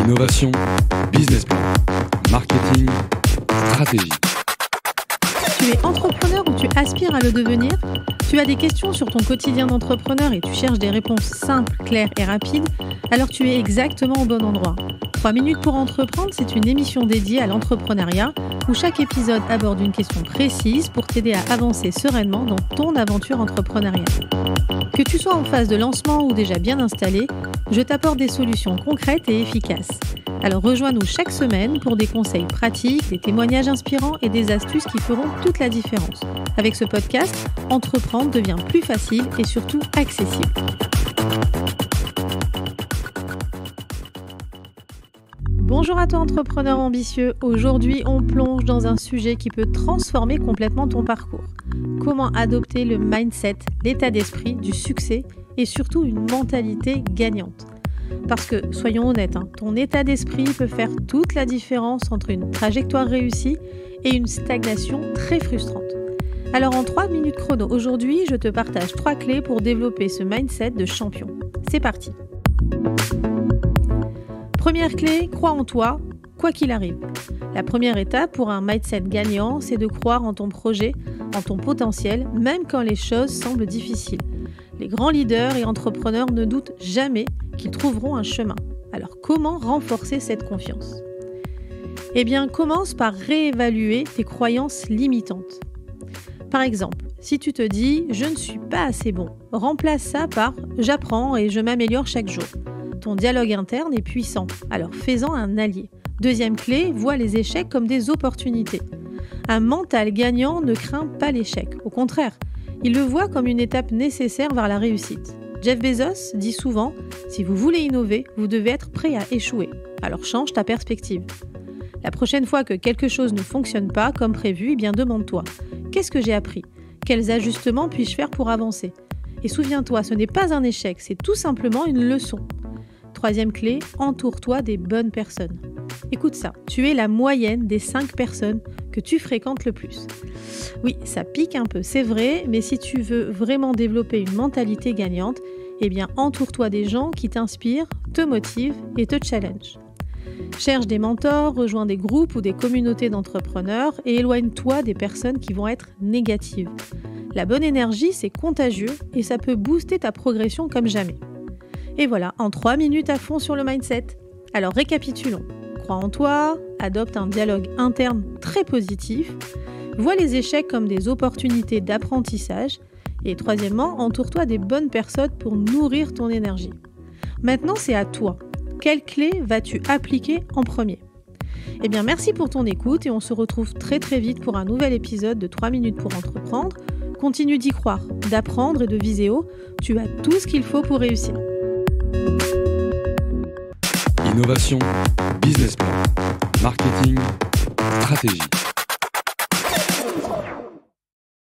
Innovation, business plan, marketing, stratégie. Tu es entrepreneur ou tu aspires à le devenir? Tu as des questions sur ton quotidien d'entrepreneur et tu cherches des réponses simples, claires et rapides? Alors tu es exactement au bon endroit. 3 minutes pour entreprendre, c'est une émission dédiée à l'entrepreneuriat où chaque épisode aborde une question précise pour t'aider à avancer sereinement dans ton aventure entrepreneuriale. Que tu sois en phase de lancement ou déjà bien installé, je t'apporte des solutions concrètes et efficaces. Alors rejoins-nous chaque semaine pour des conseils pratiques, des témoignages inspirants et des astuces qui feront toute la différence. Avec ce podcast, entreprendre devient plus facile et surtout accessible. Bonjour à toi entrepreneur ambitieux, aujourd'hui on plonge dans un sujet qui peut transformer complètement ton parcours. Comment adopter le mindset, l'état d'esprit du succès et surtout une mentalité gagnante. Parce que, soyons honnêtes, ton état d'esprit peut faire toute la différence entre une trajectoire réussie et une stagnation très frustrante. Alors en 3 minutes chrono, aujourd'hui je te partage 3 clés pour développer ce mindset de champion. C'est parti! Première clé, crois en toi, quoi qu'il arrive. La première étape pour un mindset gagnant, c'est de croire en ton projet, en ton potentiel, même quand les choses semblent difficiles. Les grands leaders et entrepreneurs ne doutent jamais qu'ils trouveront un chemin. Alors comment renforcer cette confiance? Eh bien, commence par réévaluer tes croyances limitantes. Par exemple, si tu te dis « je ne suis pas assez bon », remplace ça par « j'apprends et je m'améliore chaque jour ». Ton dialogue interne est puissant, alors fais-en un allié. Deuxième clé, vois les échecs comme des opportunités. Un mental gagnant ne craint pas l'échec, au contraire, il le voit comme une étape nécessaire vers la réussite. Jeff Bezos dit souvent « si vous voulez innover, vous devez être prêt à échouer, alors change ta perspective ». La prochaine fois que quelque chose ne fonctionne pas comme prévu, eh bien demande-toi « qu'est-ce que j'ai appris? Quels ajustements puis-je faire pour avancer ?» Et souviens-toi, ce n'est pas un échec, c'est tout simplement une leçon. Troisième clé, entoure-toi des bonnes personnes. Écoute ça, tu es la moyenne des 5 personnes que tu fréquentes le plus. Oui, ça pique un peu, c'est vrai, mais si tu veux vraiment développer une mentalité gagnante, eh bien entoure-toi des gens qui t'inspirent, te motivent et te challengent. Cherche des mentors, rejoins des groupes ou des communautés d'entrepreneurs et éloigne-toi des personnes qui vont être négatives. La bonne énergie, c'est contagieux et ça peut booster ta progression comme jamais. Et voilà, en 3 minutes à fond sur le mindset. Alors récapitulons. Crois en toi, adopte un dialogue interne très positif, vois les échecs comme des opportunités d'apprentissage et troisièmement, entoure-toi des bonnes personnes pour nourrir ton énergie. Maintenant, c'est à toi. Quelle clé vas-tu appliquer en premier? Eh bien, merci pour ton écoute et on se retrouve très très vite pour un nouvel épisode de 3 minutes pour entreprendre. Continue d'y croire, d'apprendre et de viser haut. Tu as tout ce qu'il faut pour réussir. Innovation, business plan, marketing, stratégie.